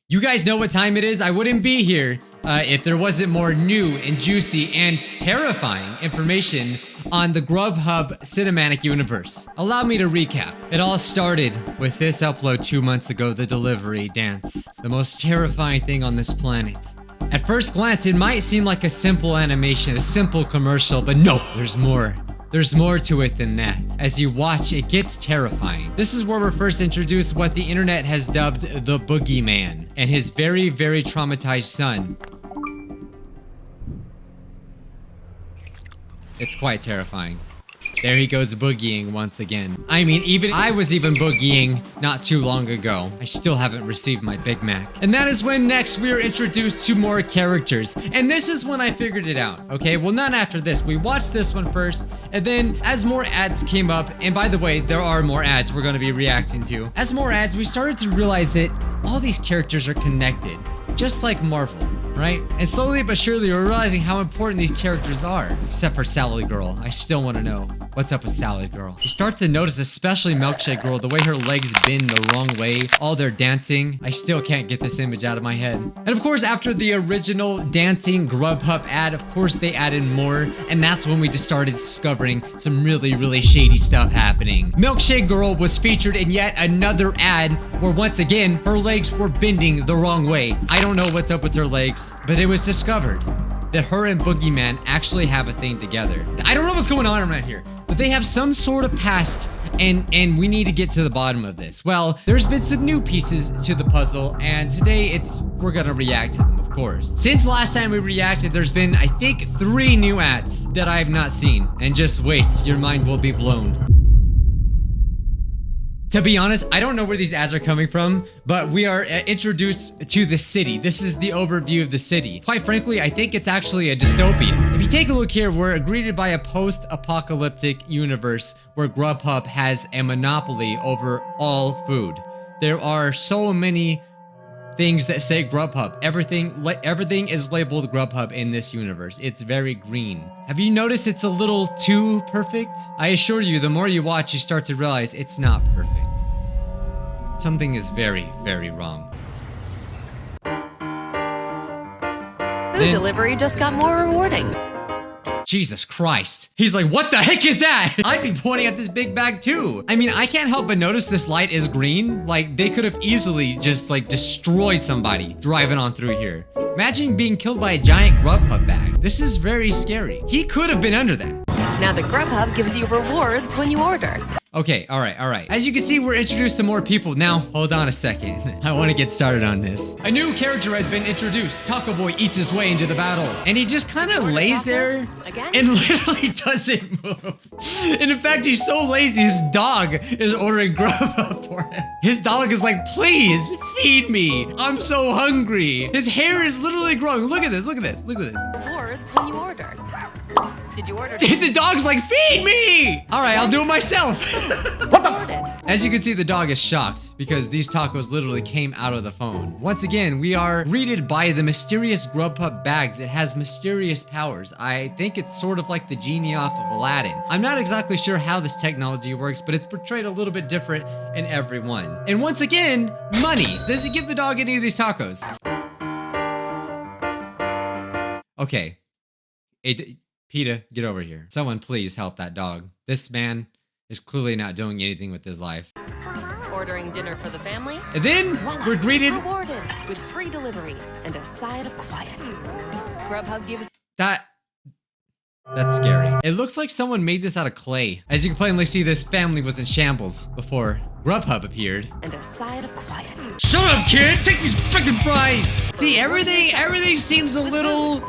You guys know what time it is? I wouldn't be here if there wasn't more new and juicy and terrifying information on the Grubhub cinematic universe. Allow me to recap. It all started with this upload 2 months ago, the delivery dance, the most terrifying thing on this planet. At first glance, it might seem like a simple animation, a simple commercial, but no, there's more. There's more to it than that. As you watch, it gets terrifying. This is where we're first introduced what the internet has dubbed the Boogeyman and his very, very traumatized son. It's quite terrifying. There he goes boogieing once again. I mean, I was boogieing not too long ago. I still haven't received my Big Mac. And that is when next we are introduced to more characters. And this is when I figured it out, okay? Well, not after this. We watched this one first, and then as more ads came up, and by the way, there are more ads we're gonna be reacting to. As more ads, we started to realize that all these characters are connected, just like Marvel. Right? And slowly but surely we're realizing how important these characters are. Except for Salad Girl. I still want to know what's up with Salad Girl. You start to notice, especially Milkshake Girl, the way her legs bend the wrong way, all their dancing. I still can't get this image out of my head. And of course, after the original dancing Grubhub ad, of course they added more, and that's when we just started discovering some really, really shady stuff happening. Milkshake Girl was featured in yet another ad where once again, her legs were bending the wrong way. I don't know what's up with her legs. But it was discovered that her and Boogeyman actually have a thing together. I don't know what's going on around here, but they have some sort of past, and we need to get to the bottom of this. Well, there's been some new pieces to the puzzle, and today we're gonna react to them, of course. Since last time we reacted, there's been, I think, 3 new ads that I have not seen. And just wait, your mind will be blown. To be honest, I don't know where these ads are coming from, but we are introduced to the city. This is the overview of the city. Quite frankly, I think it's actually a dystopia. If you take a look here, we're greeted by a post-apocalyptic universe where Grubhub has a monopoly over all food. There are so many things that say Grubhub. Everything is labeled Grubhub in this universe. It's very green. Have you noticed it's a little too perfect? I assure you, the more you watch, you start to realize it's not perfect. Something is very, very wrong. Food delivery just got more rewarding. Jesus Christ. He's like, what the heck is that? I'd be pointing at this big bag too. I mean, I can't help but notice this light is green. Like, they could have easily just like destroyed somebody driving on through here. Imagine being killed by a giant Grubhub bag. This is very scary. He could have been under that. Now the Grubhub gives you rewards when you order. Okay, all right. As you can see, we're introduced to more people. Now, hold on a second. I want to get started on this. A new character has been introduced. Taco Boy eats his way into the battle. And he just kind of lays there and literally doesn't move. And in fact, he's so lazy, his dog is ordering Grubhub for him. His dog is like, please feed me. I'm so hungry. His hair is literally growing. Look at this, look at this, look at this. Rewards when you order. Did you order? The dog's like, feed me! All right, I'll do it myself. As you can see, the dog is shocked because these tacos literally came out of the phone. Once again, we are greeted by the mysterious Grubhub bag that has mysterious powers. I think it's sort of like the genie off of Aladdin. I'm not exactly sure how this technology works, but it's portrayed a little bit different in every one. And once again, money. Does he give the dog any of these tacos? Okay. PETA, get over here. Someone please help that dog. This man is clearly not doing anything with his life. Ordering dinner for the family? And then we're greeted rewarded with free delivery and a side of quiet. Grubhub gives That's scary. It looks like someone made this out of clay. As you can plainly see, this family was in shambles before Grubhub appeared. And a side of quiet. Shut up, kid! Take these freaking fries! See, everything seems a little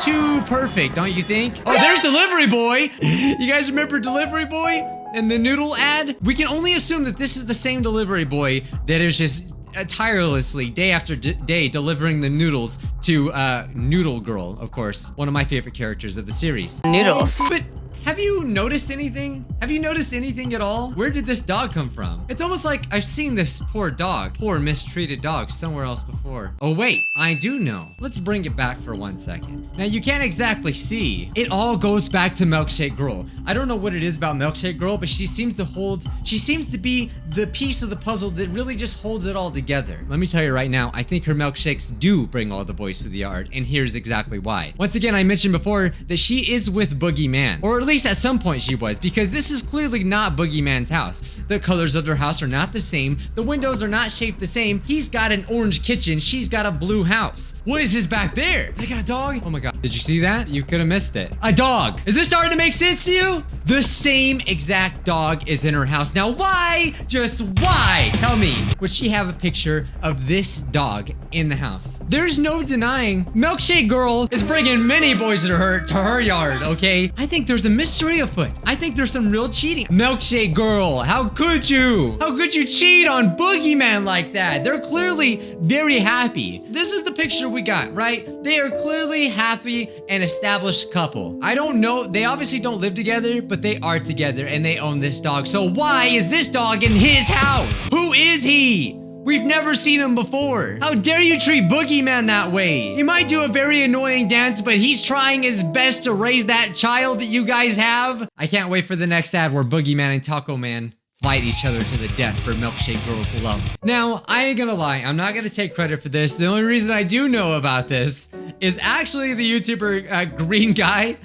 too perfect, don't you think? Oh, there's Delivery Boy! You guys remember Delivery Boy and the noodle ad? We can only assume that this is the same Delivery Boy that is just tirelessly, day after day, delivering the noodles to Noodle Girl, of course. One of my favorite characters of the series. Noodles. But have you noticed anything? Have you noticed anything at all? Where did this dog come from? It's almost like I've seen this poor dog, poor mistreated dog somewhere else before. Oh wait, I do know. Let's bring it back for 1 second. Now you can't exactly see. It all goes back to Milkshake Girl. I don't know what it is about Milkshake Girl, but she seems to be the piece of the puzzle that really just holds it all together. Let me tell you right now, I think her milkshakes do bring all the boys to the yard, and here's exactly why. Once again, I mentioned before that she is with Boogeyman, or at least at some point she was, because this is clearly not Boogeyman's house. The colors of their house are not the same. The windows are not shaped the same. He's got an orange kitchen. She's got a blue house. What is this back there? They got a dog? Oh my God. Did you see that? You could have missed it. A dog. Is this starting to make sense to you? The same exact dog is in her house. Now, why? Just why? Tell me. Would she have a picture of this dog in the house? There's no denying Milkshake Girl is bringing many boys to her yard, okay? I think there's a mystery afoot. I think there's some real cheating. Milkshake Girl, how could you? How could you cheat on Boogeyman like that? They're clearly very happy. This is the picture we got, right? They are clearly happy and established couple. I don't know. They obviously don't live together, but they are together and they own this dog. So why is this dog in his house? Who is he? We've never seen him before. How dare you treat Boogeyman that way? He might do a very annoying dance, but he's trying his best to raise that child that you guys have. I can't wait for the next ad where Boogeyman and Taco Man fight each other to the death for Milkshake Girl's love. Now, I ain't gonna lie, I'm not gonna take credit for this. The only reason I do know about this is actually the YouTuber Green Guy.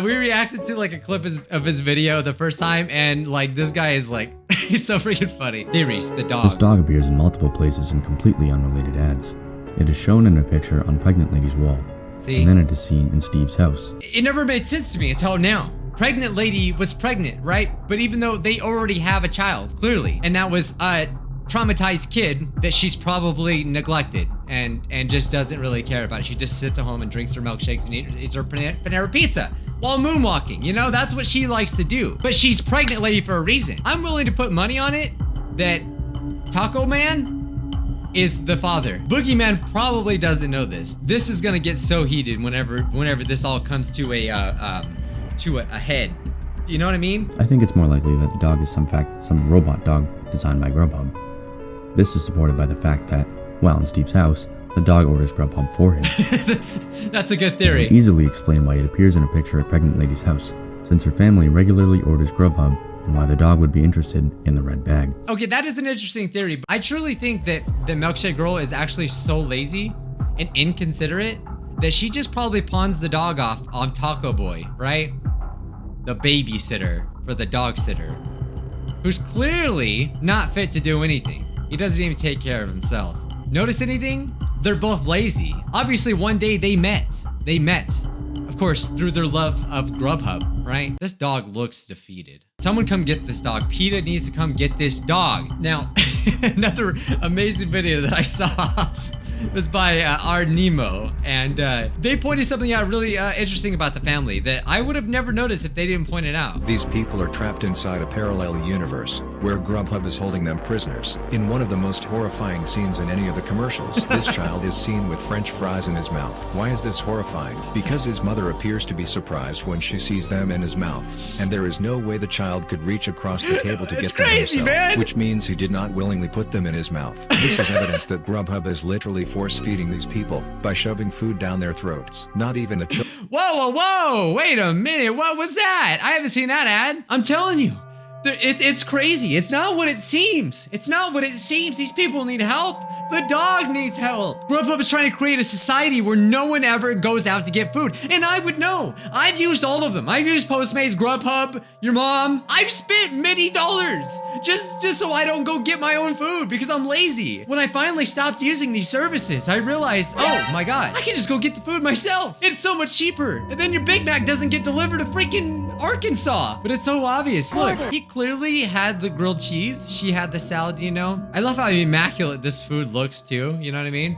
We reacted to like a clip of his video the first time, and like this guy is like, he's so freaking funny. Theories, the dog. This dog appears in multiple places in completely unrelated ads. It is shown in a picture on Pregnant Lady's wall. See? And then it is seen in Steve's house. It never made sense to me until now. Pregnant lady was pregnant, right? But even though they already have a child, clearly, and that was a traumatized kid that she's probably neglected and just doesn't really care about it. She just sits at home and drinks her milkshakes and eats her Panera Pizza while moonwalking. You know, that's what she likes to do. But she's pregnant lady for a reason. I'm willing to put money on it that Taco Man is the father. Boogeyman probably doesn't know this. This is gonna get so heated whenever this all comes to a head. You know what I mean? I think it's more likely that the dog is some robot dog designed by Grubhub. This is supported by the fact that, while in Steve's house, the dog orders Grubhub for him. That's a good theory. This will easily explain why it appears in a picture at Pregnant Lady's house, since her family regularly orders Grubhub, and why the dog would be interested in the red bag. Okay, that is an interesting theory. But I truly think that the Milkshake Girl is actually so lazy and inconsiderate that she just probably pawns the dog off on Taco Boy, right? The babysitter for the dog sitter, who's clearly not fit to do anything. He doesn't even take care of himself. Notice anything? They're both lazy. Obviously, one day they met. Of course, through their love of Grubhub, right? This dog looks defeated. Someone come get this dog. PETA needs to come get this dog. Now, another amazing video that I saw was by our Nemo, and they pointed something out really interesting about the family that I would have never noticed if they didn't point it out. These people are trapped inside a parallel universe, where Grubhub is holding them prisoners. In one of the most horrifying scenes in any of the commercials, this child is seen with French fries in his mouth. Why is this horrifying? Because his mother appears to be surprised when she sees them in his mouth, and there is no way the child could reach across the table to get them himself, man. which means he did not willingly put them in his mouth. This is evidence that Grubhub is literally force-feeding these people by shoving food down their throats. Not even the Whoa, wait a minute, what was that? I haven't seen that ad. I'm telling you, it's crazy. It's not what it seems. It's not what it seems. These people need help. The dog needs help. Grubhub is trying to create a society where no one ever goes out to get food. And I would know. I've used all of them. I've used Postmates, Grubhub, your mom. I've spent many dollars just so I don't go get my own food because I'm lazy. When I finally stopped using these services, I realized, oh my God, I can just go get the food myself. It's so much cheaper. And then your Big Mac doesn't get delivered to freaking Arkansas. But it's so obvious. Look, he clearly had the grilled cheese. She had the salad, you know? I love how immaculate this food looks too, you know what I mean?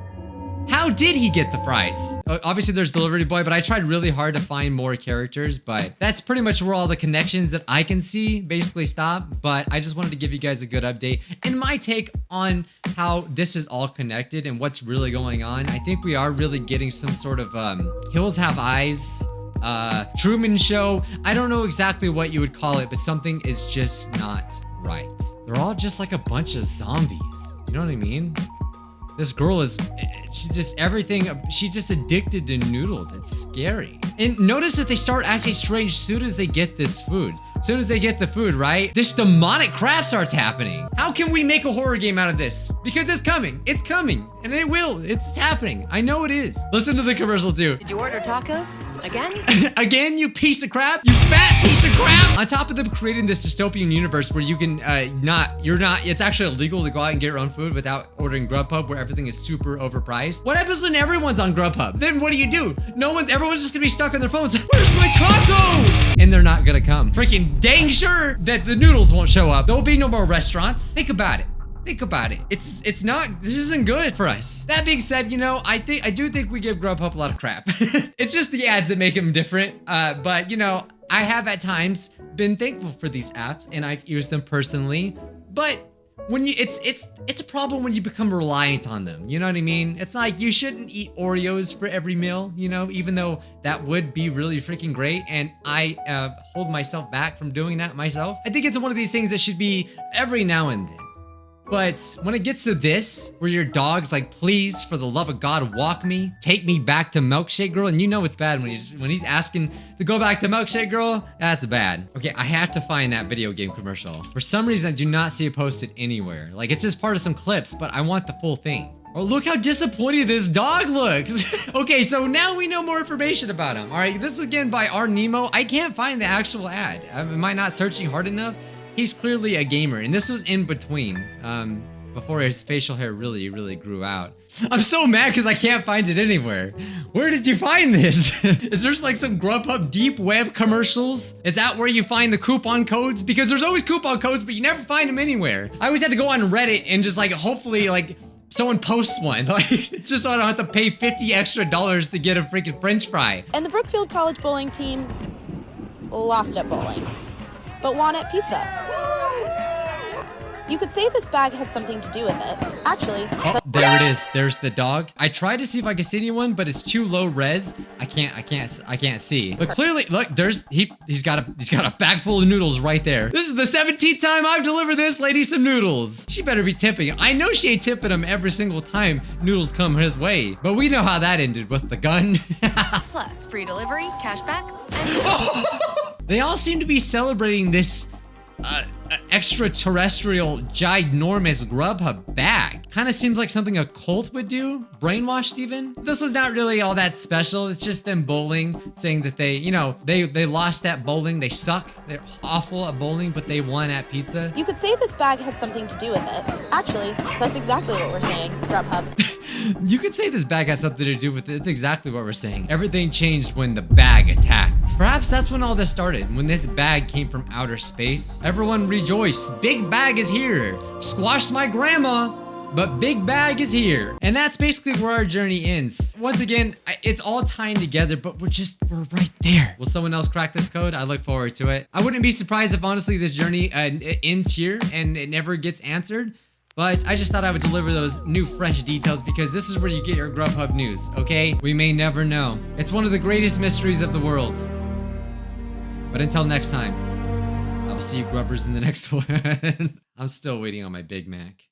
How did he get the fries? Obviously there's Delivery Boy, but I tried really hard to find more characters, but that's pretty much where all the connections that I can see basically stop. But I just wanted to give you guys a good update and my take on how this is all connected and what's really going on. I think we are really getting some sort of Hills Have Eyes Truman Show. I don't know exactly what you would call it, but something is just not right. They're all just like a bunch of zombies. You know what I mean? This girl is, she's just addicted to noodles. It's scary. And notice that they start acting strange as soon as they get this food. As soon as they get the food, right? This demonic crap starts happening. How can we make a horror game out of this? Because it's coming. It's coming. And it will. It's happening. I know it is. Listen to the commercial too. Did you order tacos? Again? Again, you piece of crap? You fat piece of crap! On top of them creating this dystopian universe where you can it's actually illegal to go out and get your own food without ordering Grubhub, where everything is super overpriced. What happens when everyone's on Grubhub? Then what do? Everyone's just gonna be stuck on their phones. Where's my tacos? And they're not gonna come. Freaking dang sure that the noodles won't show up. There will be no more restaurants. Think about it. Think about it. This isn't good for us. That being said, I do think we give Grubhub a lot of crap. It's just the ads that make them different. But I have at times been thankful for these apps and I've used them personally. But when it's a problem when you become reliant on them. You know what I mean? It's like you shouldn't eat Oreos for every meal, even though that would be really freaking great. And I hold myself back from doing that myself. I think it's one of these things that should be every now and then. But when it gets to this, where your dog's like, please, for the love of God, walk me, take me back to Milkshake Girl, and it's bad when he's asking to go back to Milkshake Girl, that's bad. Okay, I have to find that video game commercial. For some reason, I do not see it posted anywhere. Like, it's just part of some clips, but I want the full thing. Oh, look how disappointed this dog looks. Okay, so now we know more information about him. All right, this is again by R. Nemo. I can't find the actual ad. Am I not searching hard enough? He's clearly a gamer, and this was in between, before his facial hair really grew out. I'm so mad because I can't find it anywhere. Where did you find this? Is there like some Grubhub deep web commercials? Is that where you find the coupon codes? Because there's always coupon codes, but you never find them anywhere. I always had to go on Reddit and just hopefully someone posts one, just so I don't have to pay $50 extra to get a freaking French fry. And the Brookfield College bowling team lost at bowling, but won at pizza. You could say this bag had something to do with it. Actually, there it is. There's the dog. I tried to see if I could see anyone, but it's too low res. I can't see. But clearly, look, he's got a bag full of noodles right there. This is the 17th time I've delivered this lady some noodles. She better be tipping. I know she ain't tipping him every single time noodles come his way. But we know how that ended with the gun. Plus, free delivery, cashback, and... They all seem to be celebrating this extraterrestrial ginormous Grubhub bag. Kind of seems like something a cult would do. Brainwashed even. This was not really all that special. It's just them bowling, saying that they lost at bowling. They suck. They're awful at bowling, but they won at pizza. You could say this bag had something to do with it. Actually, that's exactly what we're saying, Grubhub. You could say this bag has something to do with it. It's exactly what we're saying. Everything changed when the bag attacked. Perhaps that's when all this started. When this bag came from outer space. Everyone rejoiced. Big bag is here. Squashed my grandma, but big bag is here. And that's basically where our journey ends. Once again, it's all tying together, but we're right there. Will someone else crack this code? I look forward to it. I wouldn't be surprised if honestly this journey ends here and it never gets answered. But I just thought I would deliver those new fresh details because this is where you get your Grubhub news, okay? We may never know. It's one of the greatest mysteries of the world. But until next time, I will see you grubbers in the next one. I'm still waiting on my Big Mac.